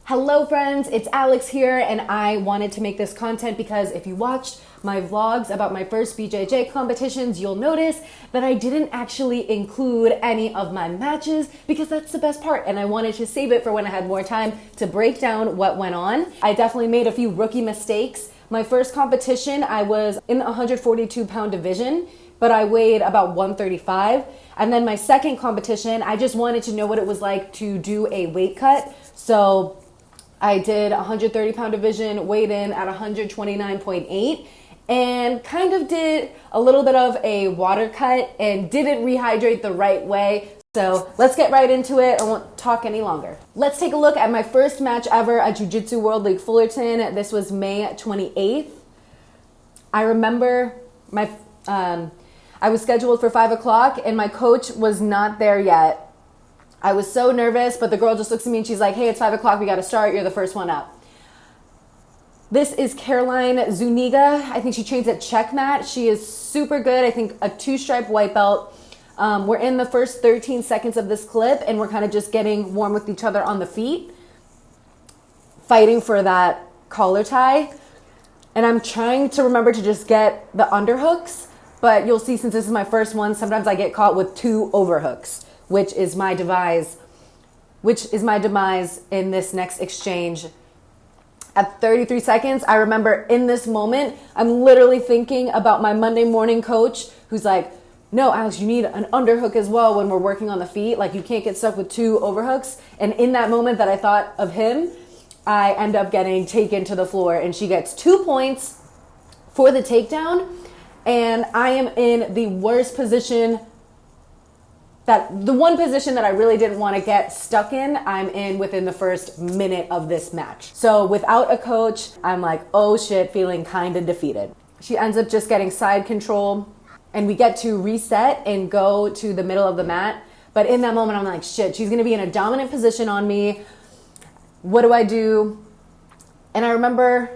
Hello friends, it's Alex here, and I wanted to make this content because if you watched my vlogs about my first BJJ competitions, you'll notice that I didn't actually include any of my matches because that's the best part, and I wanted to save it for when I had more time to break down what went on. I definitely made a few rookie mistakes. My first competition, I was in the 142 pound division, but I weighed about 135. And then my second competition, I just wanted to know what it was like to do a weight cut. So I did 130 pound division, weighed in at 129.8, and kind of did a little bit of a water cut and didn't rehydrate the right way. So let's get right into it. I won't talk any longer. Let's take a look at my first match ever at Jiu Jitsu World League Fullerton. This was May 28th. I remember I was scheduled for 5 o'clock and my coach was not there yet. I was so nervous, but the girl just looks at me and she's like, hey, it's 5 o'clock, we gotta start, you're the first one up. This is Caroline Zuniga. I think she trains at Checkmat. She is super good. I think a 2-stripe white belt. We're in the first 13 seconds of this clip and we're kind of just getting warm with each other on the feet, fighting for that collar tie. And I'm trying to remember to just get the underhooks, but you'll see since this is my first one, sometimes I get caught with 2 overhooks, which is my demise in this next exchange. At 33 seconds, I remember in this moment, I'm literally thinking about my Monday morning coach who's like, no, Alex, you need an underhook as well when we're working on the feet. Like, you can't get stuck with 2 overhooks. And in that moment that I thought of him, I end up getting taken to the floor and she gets 2 points for the takedown. And I am in the worst position, the one position that I really didn't want to get stuck in, I'm in within the first minute of this match. So without a coach, I'm like, oh shit, feeling kind of defeated. She ends up just getting side control and we get to reset and go to the middle of the mat. But in that moment, I'm like, shit, she's going to be in a dominant position on me. What do I do? And I remember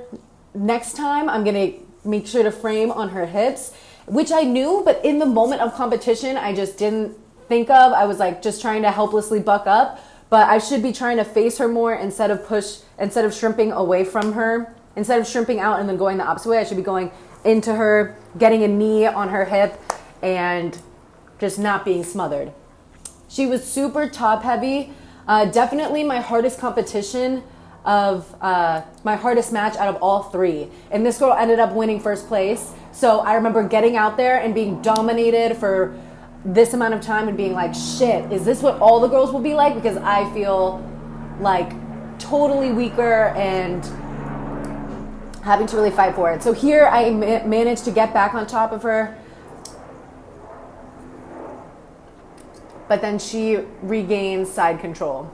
next time I'm going to make sure to frame on her hips, which I knew, but in the moment of competition, I just didn't think of. I was like just trying to helplessly buck up, but I should be trying to face her more instead of shrimping away from her. Instead of shrimping out and then going the opposite way, I should be going into her, getting a knee on her hip and just not being smothered. She was super top heavy. Definitely my hardest competition of my hardest match out of all 3. And this girl ended up winning first place. So I remember getting out there and being dominated for this amount of time and being like, shit, is this what all the girls will be like? Because I feel like totally weaker and having to really fight for it. So here I managed to get back on top of her, but then she regains side control.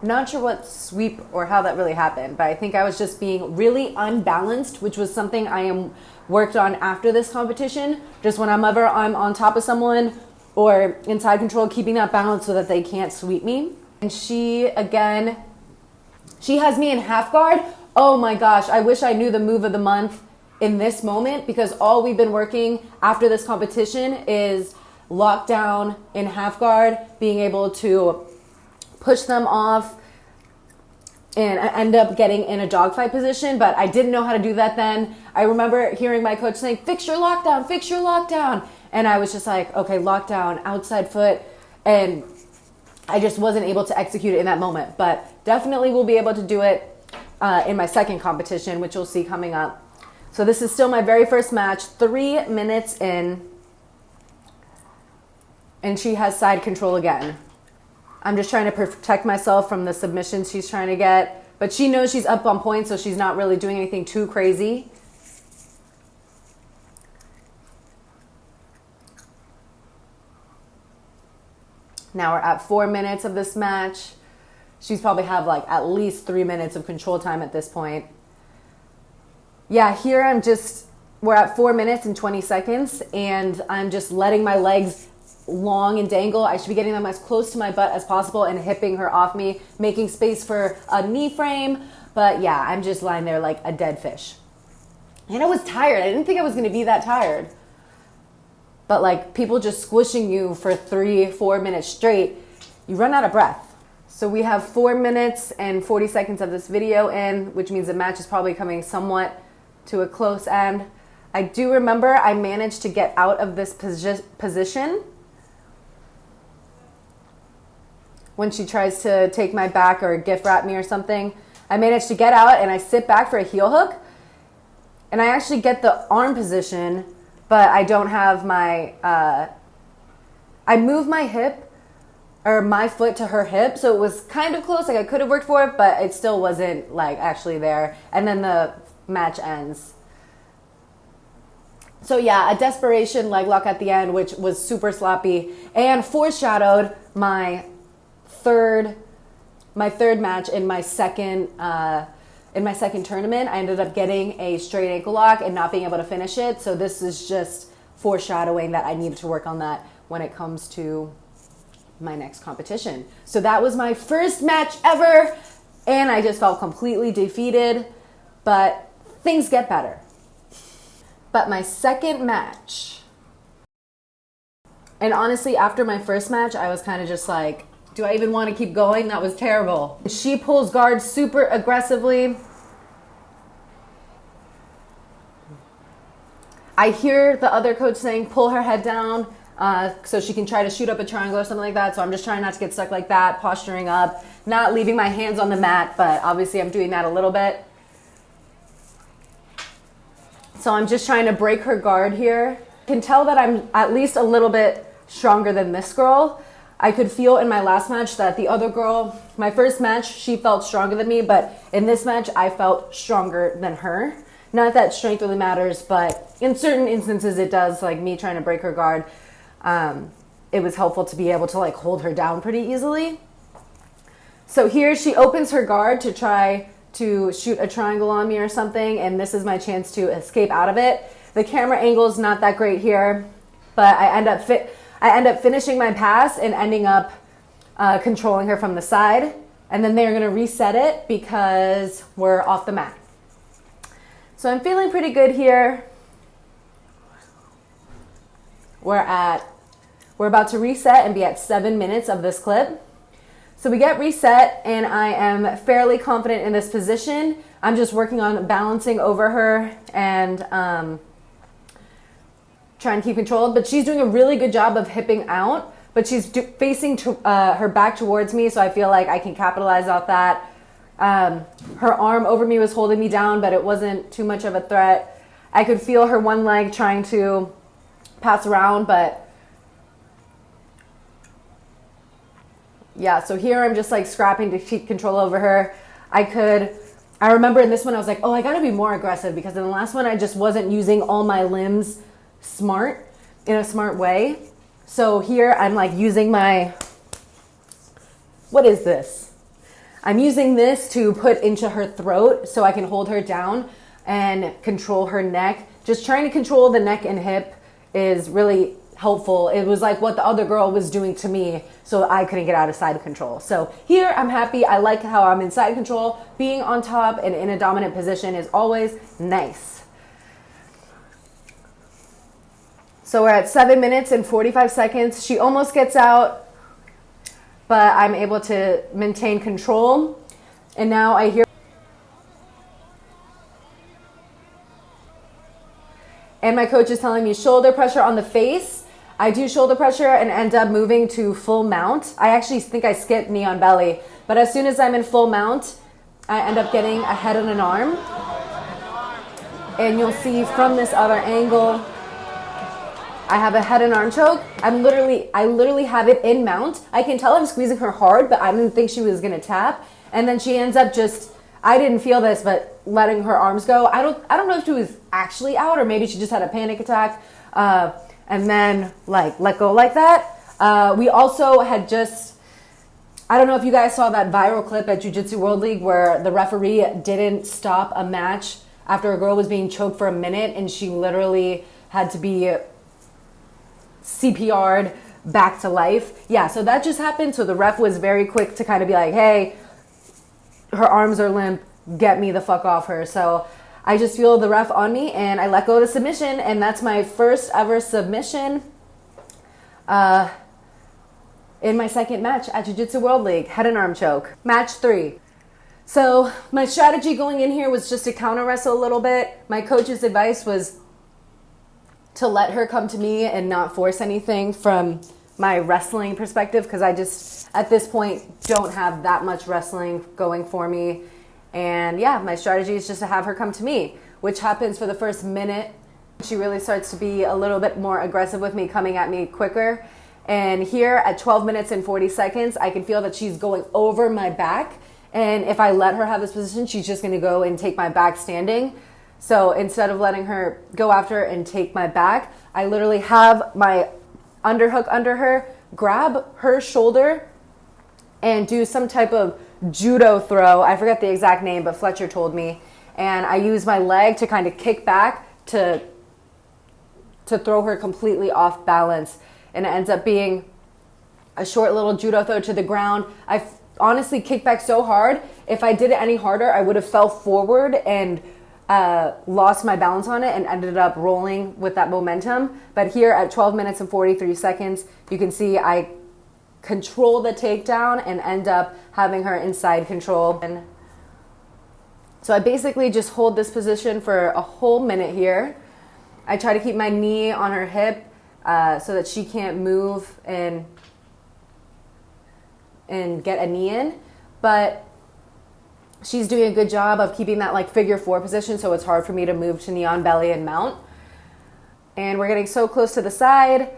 Not sure what sweep or how that really happened, but I think I was just being really unbalanced, which was something I am worked on after this competition. Just whenever I'm on top of someone or in side control, keeping that balance so that they can't sweep me. And she has me in half guard. Oh my gosh, I wish I knew the move of the month in this moment, because all we've been working after this competition is lockdown in half guard, being able to push them off and I end up getting in a dogfight position, but I didn't know how to do that then. I remember hearing my coach saying, fix your lockdown. And I was just like, okay, lockdown, outside foot. And I just wasn't able to execute it in that moment, but definitely will be able to do it in my second competition, which you'll see coming up. So this is still my very first match, 3 minutes in, and she has side control again. I'm just trying to protect myself from the submissions she's trying to get. But she knows she's up on points, so she's not really doing anything too crazy. Now we're at 4 minutes of this match. She's probably have like at least 3 minutes of control time at this point. Yeah, here we're at 4 minutes and 20 seconds, and I'm just letting my legs long and dangle. I should be getting them as close to my butt as possible and hipping her off me, making space for a knee frame. But yeah, I'm just lying there like a dead fish. And I was tired. I didn't think I was going to be that tired. But like people just squishing you for 3-4 minutes straight, you run out of breath. So we have 4 minutes and 40 seconds of this video in, which means the match is probably coming somewhat to a close end. I do remember I managed to get out of this position when she tries to take my back or gift wrap me or something. I managed to get out and I sit back for a heel hook. And I actually get the arm position, but I don't have my, I move my hip or my foot to her hip. So it was kind of close. Like I could have worked for it, but it still wasn't like actually there. And then the match ends. So yeah, a desperation leg lock at the end, which was super sloppy and foreshadowed my third match in my second tournament. I ended up getting a straight ankle lock and not being able to finish it. So this is just foreshadowing that I needed to work on that when it comes to my next competition. So that was my first match ever, and I just felt completely defeated, but things get better. But my second match, and honestly, after my first match, I was kind of just like, do I even want to keep going? That was terrible. She pulls guard super aggressively. I hear the other coach saying, pull her head down so she can try to shoot up a triangle or something like that. So I'm just trying not to get stuck like that, posturing up, not leaving my hands on the mat, but obviously I'm doing that a little bit. So I'm just trying to break her guard here. I can tell that I'm at least a little bit stronger than this girl. I could feel in my last match that the other girl, my first match, she felt stronger than me, but in this match, I felt stronger than her. Not that strength really matters, but in certain instances it does, like me trying to break her guard. It was helpful to be able to like hold her down pretty easily. So here she opens her guard to try to shoot a triangle on me or something, and this is my chance to escape out of it. The camera angle is not that great here, but I end up finishing my pass and ending up controlling her from the side, and then they're gonna reset it because we're off the mat. So I'm feeling pretty good here. We're about to reset and be at 7 minutes of this clip. So we get reset and I am fairly confident in this position. I'm just working on balancing over her and trying to keep control, but she's doing a really good job of hipping out, but she's facing her back towards me, so I feel like I can capitalize off that. Her arm over me was holding me down, but it wasn't too much of a threat. I could feel her one leg trying to pass around, but yeah, so here I'm just like scrapping to keep control over her. I remember in this one I was like, oh, I gotta be more aggressive, because in the last one I just wasn't using all my limbs in a smart way. So here I'm like using what is this? I'm using this to put into her throat so I can hold her down and control her neck. Just trying to control the neck and hip is really helpful. It was like what the other girl was doing to me, so I couldn't get out of side control. So here I'm happy. I like how I'm in side control. Being on top and in a dominant position is always nice. So we're at 7 minutes and 45 seconds. She almost gets out, but I'm able to maintain control. And now I hear, and my coach is telling me shoulder pressure on the face. I do shoulder pressure and end up moving to full mount. I actually think I skipped knee on belly, but as soon as I'm in full mount, I end up getting a head and an arm. And you'll see from this other angle, I have a head and arm choke. I literally have it in mount. I can tell I'm squeezing her hard, but I didn't think she was gonna tap. And then she ends up I didn't feel this, but letting her arms go. I don't know if she was actually out or maybe she just had a panic attack. And then like let go like that. We also had I don't know if you guys saw that viral clip at Jiu Jitsu World League where the referee didn't stop a match after a girl was being choked for a minute and she literally had to be CPR'd back to life. Yeah, so that just happened. So the ref was very quick to kind of be like, hey, her arms are limp, get me the fuck off her. So I just feel the ref on me and I let go of the submission, and that's my first ever submission. in my second match at Jiu Jitsu World League, head and arm choke. Match 3. So my strategy going in here was just to counter wrestle a little bit. My coach's advice was to let her come to me and not force anything from my wrestling perspective, because I just, at this point, don't have that much wrestling going for me. And yeah, my strategy is just to have her come to me, which happens for the first minute. She really starts to be a little bit more aggressive with me, coming at me quicker. And here at 12 minutes and 40 seconds, I can feel that she's going over my back. And if I let her have this position, she's just going to go and take my back standing. So instead of letting her go after and take my back, I literally have my underhook under her, grab her shoulder, and do some type of judo throw. I forget the exact name, but Fletcher told me. And I use my leg to kind of kick back to throw her completely off balance. And it ends up being a short little judo throw to the ground. I honestly kicked back so hard. If I did it any harder, I would have fell forward and lost my balance on it and ended up rolling with that momentum. But here at 12 minutes and 43 seconds, you can see I control the takedown and end up having her inside control. And so I basically just hold this position for a whole minute here. I try to keep my knee on her hip so that she can't move and get a knee in, but she's doing a good job of keeping that like figure 4 position, so it's hard for me to move to knee on belly and mount. And we're getting so close to the side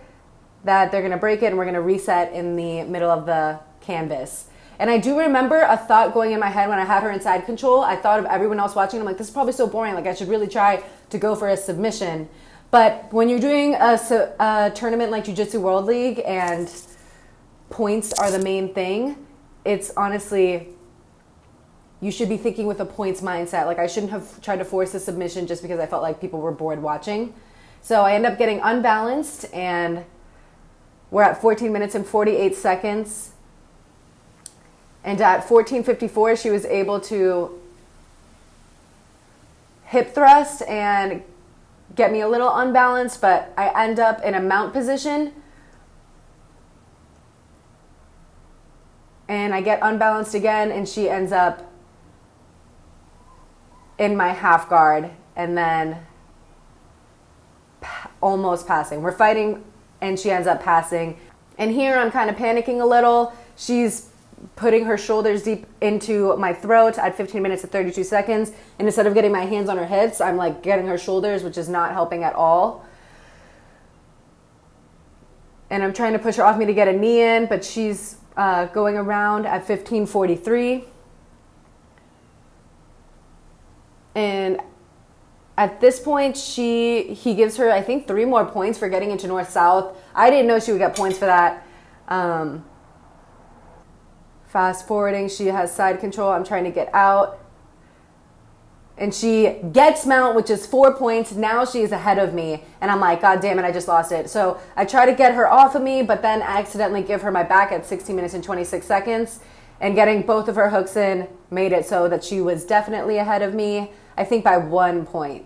that they're going to break it, and we're going to reset in the middle of the canvas. And I do remember a thought going in my head when I had her inside control. I thought of everyone else watching. I'm like, this is probably so boring. Like, I should really try to go for a submission. But when you're doing a tournament like Jiu Jitsu World League and points are the main thing, it's honestly, you should be thinking with a points mindset. Like, I shouldn't have tried to force a submission just because I felt like people were bored watching. So I end up getting unbalanced, and we're at 14 minutes and 48 seconds. And at 14:54, she was able to hip thrust and get me a little unbalanced, but I end up in a mount position. And I get unbalanced again, and she ends up in my half guard, and then almost passing. We're fighting, and she ends up passing. And here I'm kind of panicking a little. She's putting her shoulders deep into my throat at 15 minutes and 32 seconds. And instead of getting my hands on her hips, I'm like getting her shoulders, which is not helping at all. And I'm trying to push her off me to get a knee in, but she's going around at 15:43. And at this point, he gives her, I think, 3 more points for getting into north-south. I didn't know she would get points for that. Fast forwarding, she has side control. I'm trying to get out. And she gets mount, which is 4 points. Now she is ahead of me. And I'm like, God damn it, I just lost it. So I try to get her off of me, but then accidentally give her my back at 16 minutes and 26 seconds. And getting both of her hooks in made it so that she was definitely ahead of me, I think by 1 point.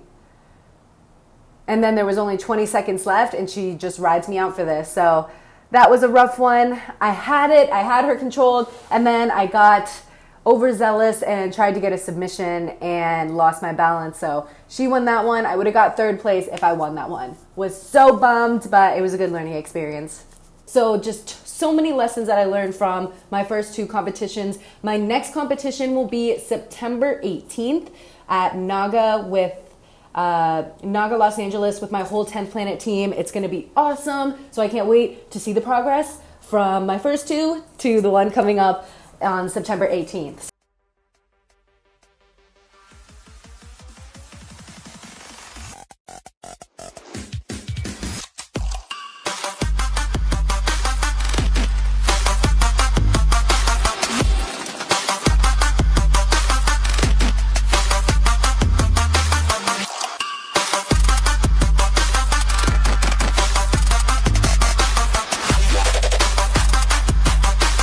And then there was only 20 seconds left, and she just rides me out for this. So that was a rough one. I had her controlled, and then I got overzealous and tried to get a submission and lost my balance. So she won that one. I would have got 3rd place if I won that one. Was so bummed, but it was a good learning experience. So just so many lessons that I learned from my first 2 competitions. My next competition will be September 18th at Naga Los Angeles with my whole 10th Planet team. It's going to be awesome. So I can't wait to see the progress from my first 2 to the one coming up on September 18th.